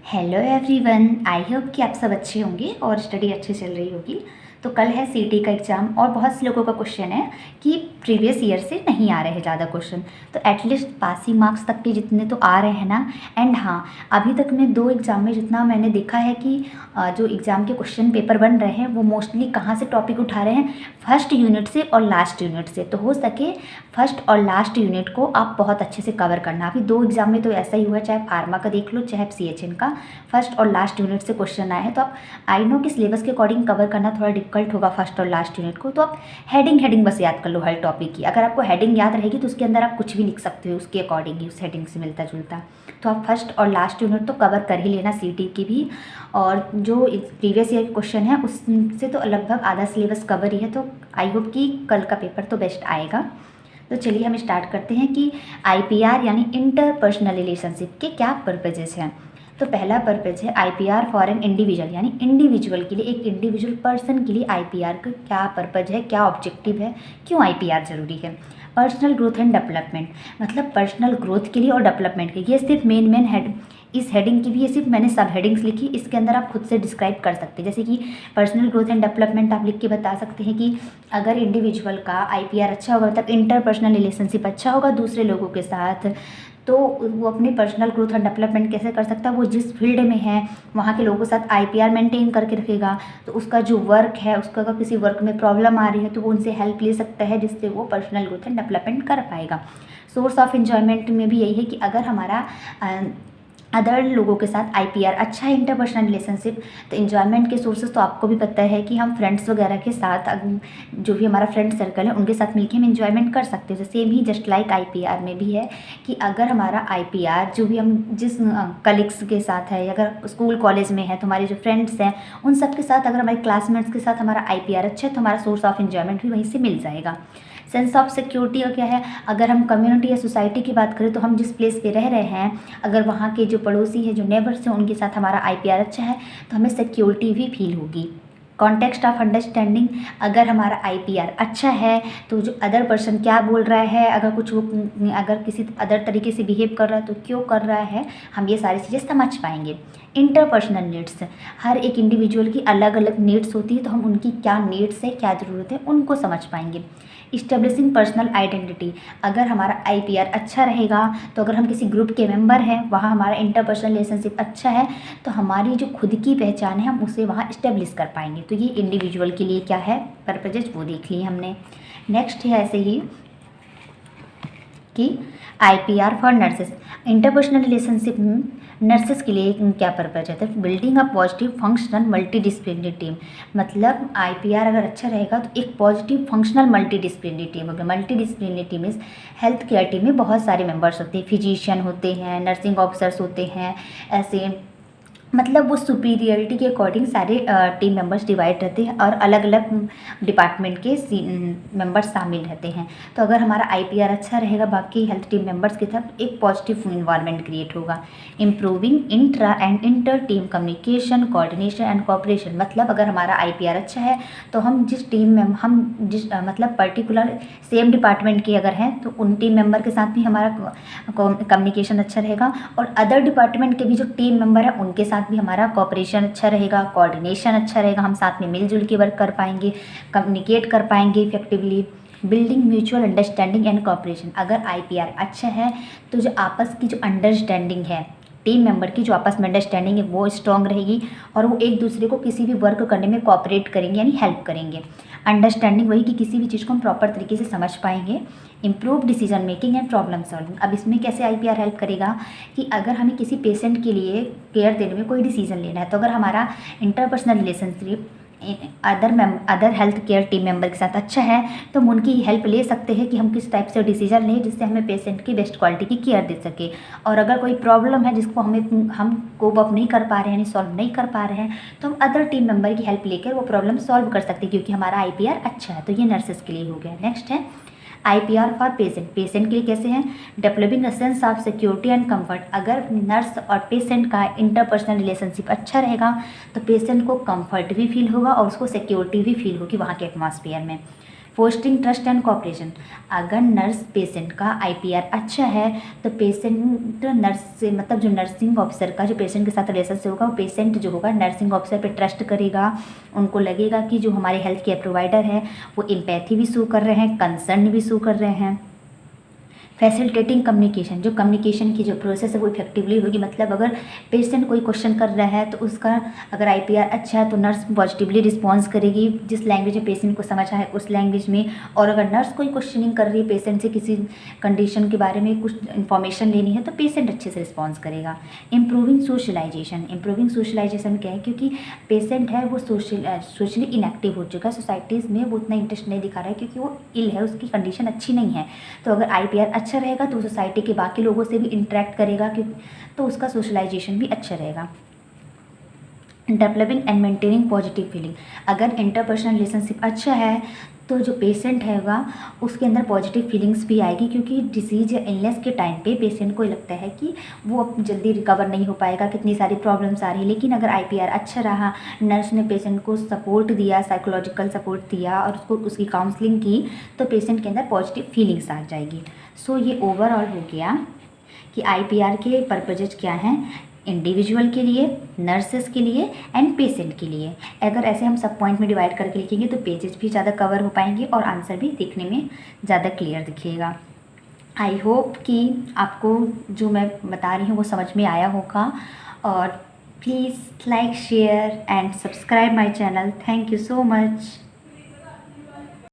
Hello everyone, I hope कि आप सब अच्छे होंगे और स्टडी अच्छी चल रही होगी। तो कल है सीटी का एग्ज़ाम और बहुत से लोगों का क्वेश्चन है कि प्रीवियस ईयर से नहीं आ रहे हैं ज़्यादा क्वेश्चन, तो एटलीस्ट पासिंग मार्क्स तक के जितने तो आ रहे हैं ना। एंड हाँ, अभी तक में 2 एग्ज़ाम में जितना मैंने देखा है कि जो एग्ज़ाम के क्वेश्चन पेपर बन रहे हैं वो मोस्टली कहाँ से टॉपिक उठा रहे हैं, फर्स्ट यूनिट से और लास्ट यूनिट से। तो हो सके फर्स्ट और लास्ट यूनिट को आप बहुत अच्छे से कवर करना। अभी 2 एग्ज़ाम में तो ऐसा ही हुआ, चाहे फार्मा का देख लो चाहे CHN का, फर्स्ट और लास्ट यूनिट से क्वेश्चन आए हैं। तो आप आई नो कि सिलेबस के अकॉर्डिंग कवर करना थोड़ा डिफिकल्ट होगा फर्स्ट और लास्ट यूनिट को, तो आप हेडिंग बस याद कर लो हर टॉपिक की। अगर आपको हेडिंग याद रहेगी तो उसके अंदर आप कुछ भी लिख सकते हो उसके अकॉर्डिंग ही, उस हेडिंग से मिलता जुलता। तो आप फर्स्ट और लास्ट यूनिट तो कवर कर ही लेना सीटी की भी। और जो प्रीवियस ईयर क्वेश्चन है उससे तो लगभग आधा सिलेबस कवर ही है, तो आई होप कि कल का पेपर तो बेस्ट आएगा। तो चलिए हम स्टार्ट करते हैं कि IPR यानी इंटरपर्सनल रिलेशनशिप के क्या पर्पजेस हैं। तो पहला पर्पज है IPR फॉर एन इंडिविजुअल, यानी इंडिविजुअल के लिए, एक इंडिविजुअल पर्सन के लिए IPR का क्या पर्पज है, क्या ऑब्जेक्टिव है, क्यों IPR ज़रूरी है। पर्सनल ग्रोथ एंड डेवलपमेंट, मतलब पर्सनल ग्रोथ के लिए और डेवलपमेंट के लिए। ये सिर्फ मेन हेड, इस हेडिंग की भी ये सिर्फ मैंने सब हेडिंग्स लिखी, इसके अंदर आप खुद से डिस्क्राइब कर सकते हैं। जैसे कि पर्सनल ग्रोथ एंड डेवलपमेंट आप लिख के बता सकते हैं कि अगर इंडिविजुअल का IPR अच्छा होगा, मतलब इंटरपर्सनल रिलेशनशिप अच्छा होगा दूसरे लोगों के साथ, तो वो अपनी पर्सनल ग्रोथ और डेवलपमेंट कैसे कर सकता है, वो जिस फील्ड में है वहाँ के लोगों के साथ IPR मेंटेन करके रखेगा। तो उसका जो वर्क है, उसका अगर किसी वर्क में प्रॉब्लम आ रही है तो वो उनसे हेल्प ले सकता है, जिससे वो पर्सनल ग्रोथ एंड डेवलपमेंट कर पाएगा। सोर्स ऑफ एन्जॉयमेंट में भी यही है कि अगर हमारा अदर लोगों के साथ IPR अच्छा है, इंटरपर्सनल रिलेशनशिप, तो इन्जॉयमेंट के सोर्सेज तो आपको भी पता है कि हम फ्रेंड्स वगैरह के साथ, जो भी हमारा फ्रेंड सर्कल है उनके साथ मिलकर हम इन्जॉयमेंट कर सकते हैं। तो सेम ही जस्ट लाइक IPR में भी है कि अगर हमारा IPR जो भी हम जिस कलीग्स के साथ है, अगर स्कूल कॉलेज में है तो हमारे जो फ्रेंड्स हैं उन सब के साथ, अगर हमारे क्लासमेट्स के साथ हमारा IPR अच्छा है तो हमारा सोर्स ऑफ एन्जॉयमेंट भी वहीं से मिल जाएगा। सेंस ऑफ सिक्योरिटी का क्या है, अगर हम कम्युनिटी या सोसाइटी की बात करें तो हम जिस प्लेस पे रह रहे हैं, अगर वहाँ के जो पड़ोसी हैं, जो नेबर्स हैं, उनके साथ हमारा IPR अच्छा है तो हमें सिक्योरिटी भी फील होगी। कॉन्टेक्स्ट ऑफ अंडरस्टैंडिंग, अगर हमारा IPR अच्छा है तो जो अदर पर्सन क्या बोल रहा है, अगर कुछ वो अगर किसी अदर तरीके से बिहेव कर रहा है तो क्यों कर रहा है, हम ये सारी चीज़ें समझ पाएंगे। इंटरपर्सनल नीड्स, हर एक इंडिविजुअल की अलग अलग नीड्स होती है, तो हम उनकी क्या नीड्स है, क्या ज़रूरत है, उनको समझ पाएंगे। इस्टेब्लिशिंग पर्सनल आइडेंटिटी, अगर हमारा IPR अच्छा रहेगा तो अगर हम किसी ग्रुप के मेंबर हैं, वहाँ हमारा इंटरपर्सनल रिलेशनशिप अच्छा है तो हमारी जो खुद की पहचान है हम उसे वहाँ इस्टेब्लिश कर पाएंगे। तो ये इंडिविजुअल के लिए क्या है पर्पजेज, वो देख लिए हमने। नेक्स्ट है ऐसे ही कि IPR for nurses, interpersonal relationship nurses के लिए क्या पर्पज है, तो building a positive functional multidisciplinary team, मतलब IPR अगर अच्छा रहेगा तो एक पॉजिटिव फंक्शनल मल्टीडिसिप्लिनरी टीम होगी। मल्टीडिसिप्लिनरी टीम इस हेल्थ केयर टीम में बहुत सारे मेंबर्स होते हैं, फिजिशियन होते हैं, नर्सिंग ऑफिसर्स होते हैं, ऐसे मतलब वो सुपीरियरिटी के अकॉर्डिंग सारे टीम मेंबर्स डिवाइड रहते हैं और अलग अलग डिपार्टमेंट के मेंबर्स शामिल रहते हैं। तो अगर हमारा IPR अच्छा रहेगा बाकी हेल्थ टीम मेंबर्स के साथ, एक पॉजिटिव इन्वायरमेंट क्रिएट होगा। Improving intra and inter team communication, coordination and cooperation, मतलब अगर हमारा IPR अच्छा है तो हम जिस टीम में मतलब पर्टिकुलर सेम डिपार्टमेंट के अगर हैं तो उन टीम मेंबर के साथ भी हमारा कम्युनिकेशन अच्छा रहेगा, और अदर डिपार्टमेंट के भी जो टीम मेंबर है उनके साथ भी हमारा कोऑपरेशन अच्छा रहेगा, कोऑर्डिनेशन अच्छा रहेगा, हम साथ में मिलजुल के वर्क कर पाएंगे, कम्युनिकेट कर पाएंगे effectively. Building mutual understanding and cooperation, अगर IPR अच्छा है तो जो आपस की जो अंडरस्टैंडिंग है टीम मेंबर की, जो आपस में अंडरस्टैंडिंग है वो स्ट्रॉन्ग रहेगी और वो एक दूसरे को किसी भी वर्क करने में कोऑपरेट करेंगे यानी हेल्प करेंगे। अंडरस्टैंडिंग वही कि किसी भी चीज़ को हम प्रॉपर तरीके से समझ पाएंगे। Improve decision making and problem solving, अब इसमें कैसे IPR हेल्प करेगा कि अगर हमें किसी पेशेंट के लिए केयर देने में कोई डिसीजन लेना है, तो अगर हमारा interpersonal relationship other health care team member के साथ अच्छा है तो हम उनकी हेल्प ले सकते हैं कि हम किस टाइप से डिसीजन लें जिससे हमें पेशेंट की बेस्ट क्वालिटी की केयर दे सके। और अगर कोई प्रॉब्लम है जिसको हम कोप अप नहीं कर पा रहे हैं, यानी सॉल्व नहीं कर पा रहे हैं, तो हम अदर टीम मेंबर की हेल्प लेकर वो प्रॉब्लम सॉल्व कर सकते हैं क्योंकि हमारा IPR अच्छा है। तो ये नर्सेस के लिए हो गया। नेक्स्ट है IPR फॉर पेशेंट, पेशेंट के लिए कैसे हैं, developing a sense of security and comfort, अगर नर्स और पेशेंट का इंटरपर्सनल रिलेशनशिप अच्छा रहेगा तो पेशेंट को कंफर्ट भी फील होगा और उसको सिक्योरिटी भी फील होगी वहाँ के एटमॉस्फेयर में। Fostering trust and cooperation. अगर नर्स पेशेंट का आईपीआर अच्छा है तो पेशेंट नर्स से मतलब जो नर्सिंग ऑफिसर का जो पेशेंट के साथ रिलेशन होगा, वो पेशेंट जो होगा नर्सिंग ऑफिसर पे ट्रस्ट करेगा। उनको लगेगा कि जो हमारे हेल्थ केयर प्रोवाइडर है वो एम्पैथी भी शो कर रहे हैं, कंसर्न भी शो कर रहे हैं। फैसिलिटेटिंग कम्युनिकेशन, जो कम्युनिकेशन की जो प्रोसेस है वो इफेक्टिवली होगी। मतलब अगर पेशेंट कोई क्वेश्चन कर रहा है तो उसका अगर आईपीआर अच्छा है तो नर्स पॉजिटिवली रिस्पॉन्स करेगी जिस लैंग्वेज में पेशेंट को समझ आए उस लैंग्वेज में। और अगर नर्स कोई क्वेश्चनिंग कर रही है पेशेंट से, किसी कंडीशन के बारे में कुछ इन्फॉर्मेशन लेनी है, तो पेशेंट अच्छे से रिस्पॉन्स करेगा। इम्प्रूविंग सोशलाइजेशन, इम्प्रूविंग सोशलाइजेशन क्या है, क्योंकि पेशेंट है वो सोशली इनएक्टिव हो चुका है, सोसाइटीज़ में वो उतना इंटरेस्ट नहीं दिखा रहा है क्योंकि वो इल है, उसकी कंडीशन अच्छी नहीं है। तो अगर आईपीआर अच्छा रहेगा तो सोसाइटी के बाकी लोगों से भी इंटरेक्ट करेगा कि तो उसका सोशलाइजेशन भी अच्छा रहेगा। Developing and maintaining positive feeling, अगर इंटरपर्सनल रिलेशनशिप अच्छा है तो जो पेशेंट हैगा उसके अंदर पॉजिटिव फीलिंग्स भी आएगी, क्योंकि डिसीज या इलनेस के टाइम पे पेशेंट को लगता है कि वो अब जल्दी रिकवर नहीं हो पाएगा, कितनी सारी प्रॉब्लम्स आ रही है। लेकिन अगर आईपीआर अच्छा रहा, नर्स ने पेशेंट को सपोर्ट दिया, साइकोलॉजिकल सपोर्ट दिया और उसको उसकी काउंसलिंग की, तो पेशेंट के अंदर पॉजिटिव फीलिंग्स आ जाएगी। सो ये ओवरऑल हो गया कि आईपीआर के पर्पजेज क्या हैं इंडिविजुअल के लिए, नर्सेस के लिए एंड पेशेंट के लिए। अगर ऐसे हम सब पॉइंट में डिवाइड करके लिखेंगे तो पेजेस भी ज़्यादा कवर हो पाएंगे और आंसर भी दिखने में ज़्यादा क्लियर दिखेगा। आई होप कि आपको जो मैं बता रही हूँ वो समझ में आया होगा। और please like, share and subscribe my channel. Thank you so much.